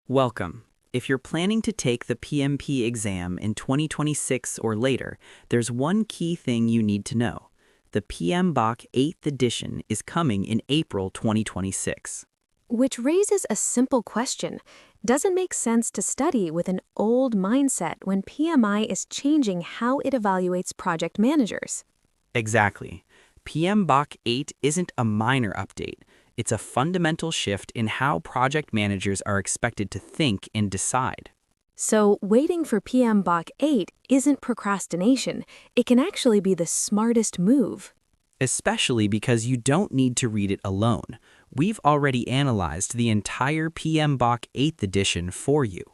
Welcome. If you're planning to take the PMP exam in 2026 or later, there's one key thing you need to know. The PMBOK 8th edition is coming in April 2026. Which raises a simple question. Does it make sense to study with an old mindset when PMI is changing how it evaluates project managers? Exactly. PMBOK 8 isn't a minor update. It's a fundamental shift in how project managers are expected to think and decide. So, waiting for PMBOK 8 isn't procrastination. It can actually be the smartest move. Especially because you don't need to read it alone. We've already analyzed the entire PMBOK 8th edition for you.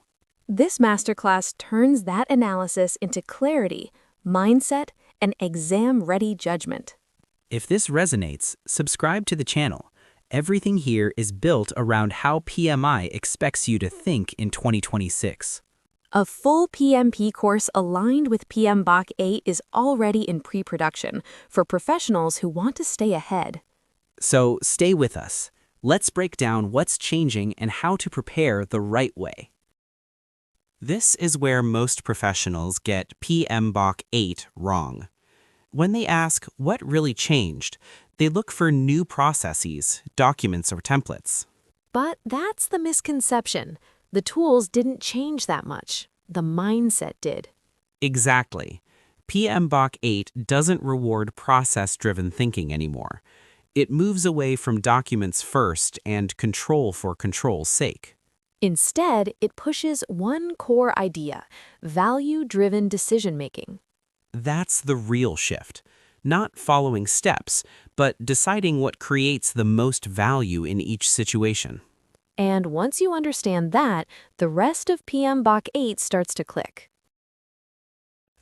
This masterclass turns that analysis into clarity, mindset, and exam-ready judgment. If this resonates, subscribe to the channel. Everything here is built around how PMI expects you to think in 2026. A full PMP course aligned with PMBOK 8 is already in pre-production for professionals who want to stay ahead. So stay with us. Let's break down what's changing and how to prepare the right way. This is where most professionals get PMBOK 8 wrong. When they ask what really changed, they look for new processes, documents, or templates. But that's the misconception. The tools didn't change that much. The mindset did. Exactly. PMBOK 8 doesn't reward process-driven thinking anymore. It moves away from documents first and control for control's sake. Instead, it pushes one core idea, value-driven decision-making. That's the real shift. Not following steps, but deciding what creates the most value in each situation. And once you understand that, the rest of PMBOK 8 starts to click.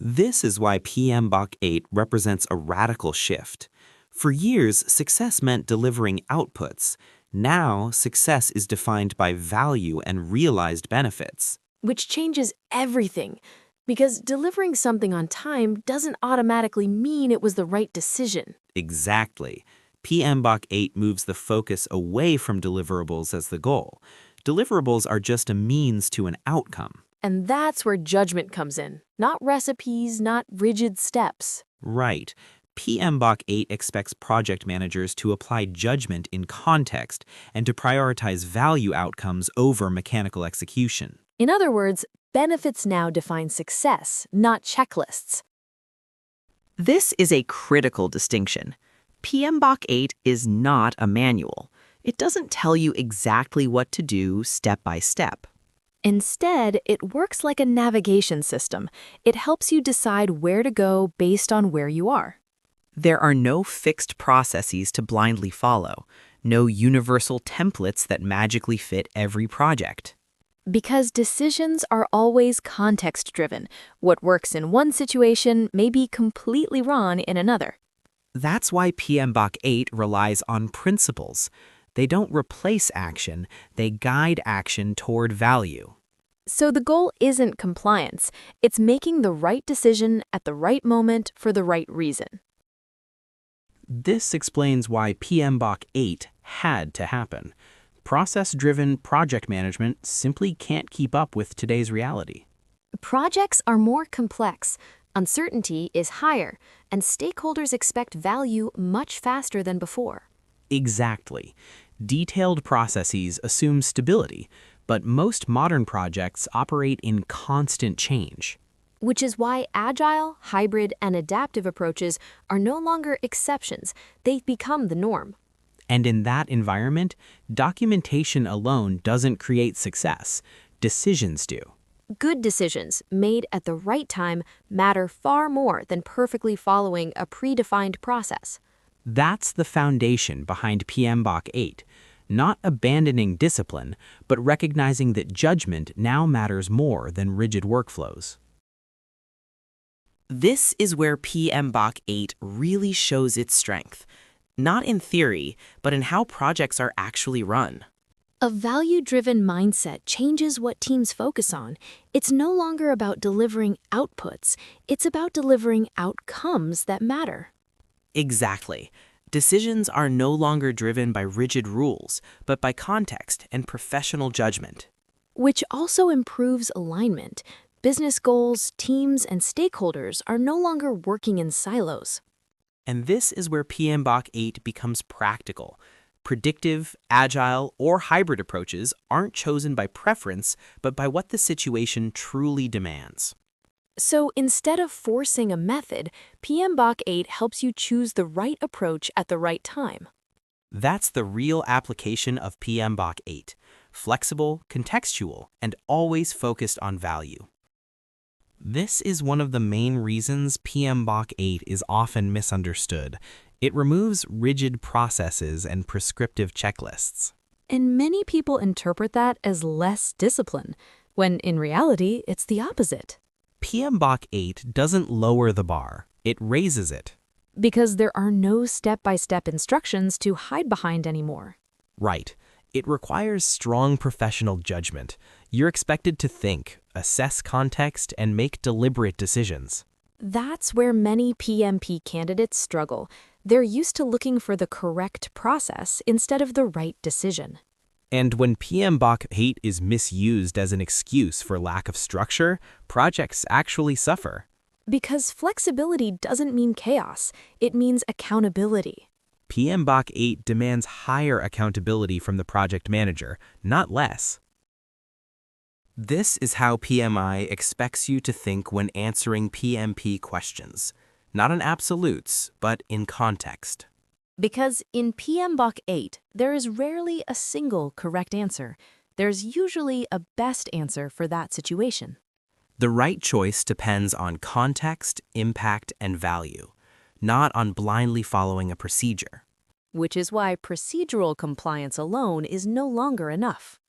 This is why PMBOK 8 represents a radical shift. For years, success meant delivering outputs. Now, success is defined by value and realized benefits. Which changes everything. Because delivering something on time doesn't automatically mean it was the right decision. Exactly. PMBOK 8 moves the focus away from deliverables as the goal. Deliverables are just a means to an outcome. And that's where judgment comes in. Not recipes, not rigid steps. Right. PMBOK 8 expects project managers to apply judgment in context and to prioritize value outcomes over mechanical execution. In other words, benefits now define success, not checklists. This is a critical distinction. PMBOK 8 is not a manual. It doesn't tell you exactly what to do step by step. Instead, it works like a navigation system. It helps you decide where to go based on where you are. There are no fixed processes to blindly follow, no universal templates that magically fit every project. Because decisions are always context-driven. What works in one situation may be completely wrong in another. That's why PMBOK 8 relies on principles. They don't replace action, they guide action toward value. So the goal isn't compliance. It's making the right decision at the right moment for the right reason. This explains why PMBOK 8 had to happen. Process-driven project management simply can't keep up with today's reality. Projects are more complex, uncertainty is higher, and stakeholders expect value much faster than before. Exactly. Detailed processes assume stability, but most modern projects operate in constant change. Which is why agile, hybrid, and adaptive approaches are no longer exceptions. They've become the norm. And in that environment, documentation alone doesn't create success. Decisions do. Good decisions made at the right time matter far more than perfectly following a predefined process. That's the foundation behind PMBOK 8, not abandoning discipline, but recognizing that judgment now matters more than rigid workflows. This is where PMBOK 8 really shows its strength. Not in theory, but in how projects are actually run. A value-driven mindset changes what teams focus on. It's no longer about delivering outputs. It's about delivering outcomes that matter. Exactly. Decisions are no longer driven by rigid rules, but by context and professional judgment. which also improves alignment. Business goals, teams, and stakeholders are no longer working in silos. And this is where PMBOK 8 becomes practical. Predictive, agile, or hybrid approaches aren't chosen by preference, but by what the situation truly demands. So instead of forcing a method, PMBOK 8 helps you choose the right approach at the right time. That's the real application of PMBOK 8. Flexible, contextual, and always focused on value. This is one of the main reasons PMBOK 8 is often misunderstood. It removes rigid processes and prescriptive checklists. And many people interpret that as less discipline, when in reality, it's the opposite. PMBOK 8 doesn't lower the bar, it raises it. Because there are no step-by-step instructions to hide behind anymore. Right. It requires strong professional judgment. You're expected to think, assess context, and make deliberate decisions. That's where many PMP candidates struggle. They're used to looking for the correct process instead of the right decision. And when PMBOK 8 is misused as an excuse for lack of structure, projects actually suffer. Because flexibility doesn't mean chaos, it means accountability. PMBOK 8 demands higher accountability from the project manager, not less. This is how PMI expects you to think when answering PMP questions, not in absolutes, but in context. Because in PMBOK 8, there is rarely a single correct answer. There's usually a best answer for that situation. The right choice depends on context, impact, and value, not on blindly following a procedure. Which is why procedural compliance alone is no longer enough.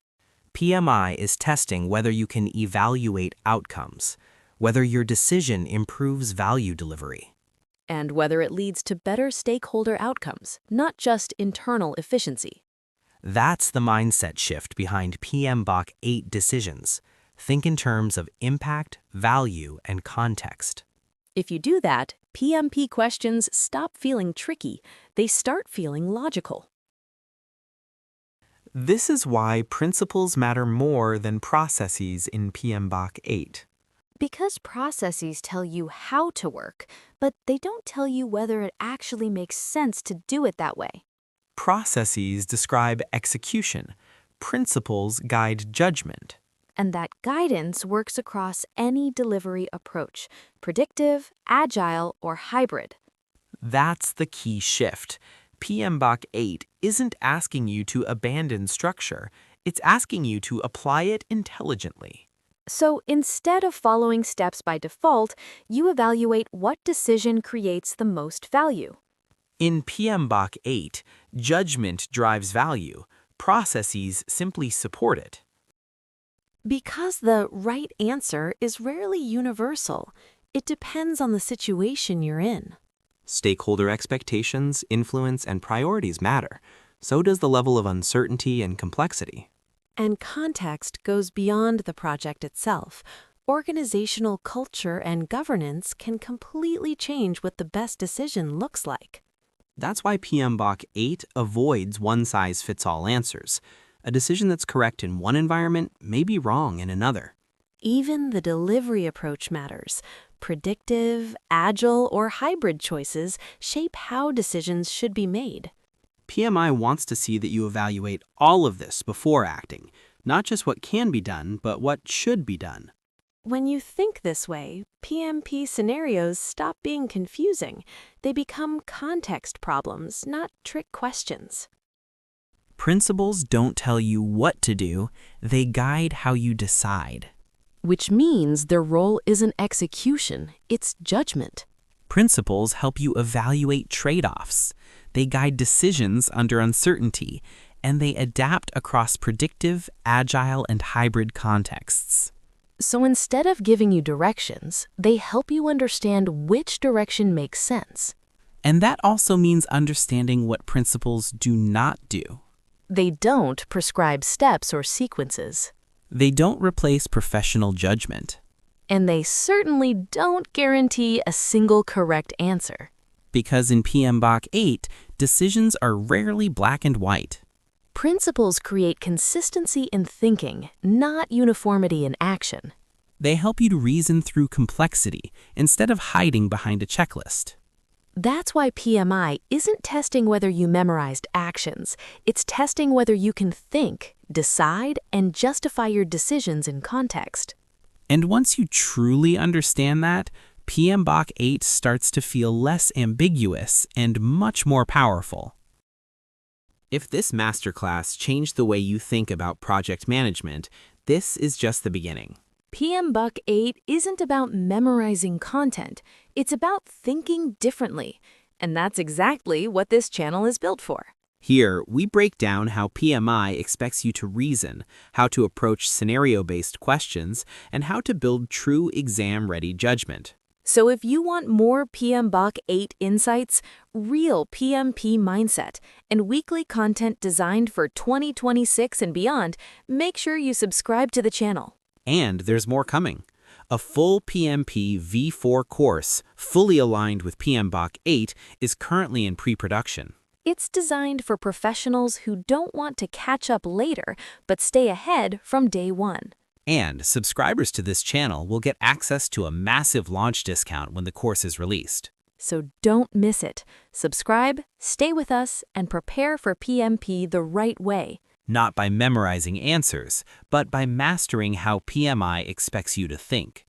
PMI is testing whether you can evaluate outcomes, whether your decision improves value delivery. And whether it leads to better stakeholder outcomes, not just internal efficiency. That's the mindset shift behind PMBOK 8 decisions. Think in terms of impact, value, and context. If you do that, PMP questions stop feeling tricky. They start feeling logical. This is why principles matter more than processes in PMBOK 8. Because processes tell you how to work, but they don't tell you whether it actually makes sense to do it that way. Processes describe execution. Principles guide judgment. And that guidance works across any delivery approach, predictive, agile, or hybrid. That's the key shift. PMBOK 8 isn't asking you to abandon structure. It's asking you to apply it intelligently. So instead of following steps by default, you evaluate what decision creates the most value. In PMBOK 8, judgment drives value. Processes simply support it. Because the right answer is rarely universal, it depends on the situation you're in. Stakeholder expectations, influence, and priorities matter. So does the level of uncertainty and complexity. And context goes beyond the project itself. Organizational culture and governance can completely change what the best decision looks like. That's why PMBOK 8 avoids one-size-fits-all answers. A decision that's correct in one environment may be wrong in another. Even the delivery approach matters. Predictive, agile, or hybrid choices shape how decisions should be made. PMI wants to see that you evaluate all of this before acting, not just what can be done, but what should be done. When you think this way, PMP scenarios stop being confusing. They become context problems, not trick questions. Principles don't tell you what to do, they guide how you decide. Which means their role isn't execution, it's judgment. Principles help you evaluate trade-offs. They guide decisions under uncertainty, and they adapt across predictive, agile, and hybrid contexts. So instead of giving you directions, they help you understand which direction makes sense. And that also means understanding what principles do not do. They don't prescribe steps or sequences. They don't replace professional judgment. And they certainly don't guarantee a single correct answer. Because in PMBOK 8, decisions are rarely black and white. Principles create consistency in thinking, not uniformity in action. They help you to reason through complexity instead of hiding behind a checklist. That's why PMI isn't testing whether you memorized actions. It's testing whether you can think, decide, and justify your decisions in context. And once you truly understand that, PMBOK 8 starts to feel less ambiguous and much more powerful. If this masterclass changed the way you think about project management, this is just the beginning. PMBOK 8 isn't about memorizing content, it's about thinking differently. And that's exactly what this channel is built for. Here, we break down how PMI expects you to reason, how to approach scenario-based questions, and how to build true exam-ready judgment. So if you want more PMBOK 8 insights, real PMP mindset, and weekly content designed for 2026 and beyond, make sure you subscribe to the channel. And there's more coming. A full PMP V4 course, fully aligned with PMBOK 8, is currently in pre-production. It's designed for professionals who don't want to catch up later, but stay ahead from day one. And subscribers to this channel will get access to a massive launch discount when the course is released. So don't miss it. Subscribe, stay with us, and prepare for PMP the right way. Not by memorizing answers, but by mastering how PMI expects you to think.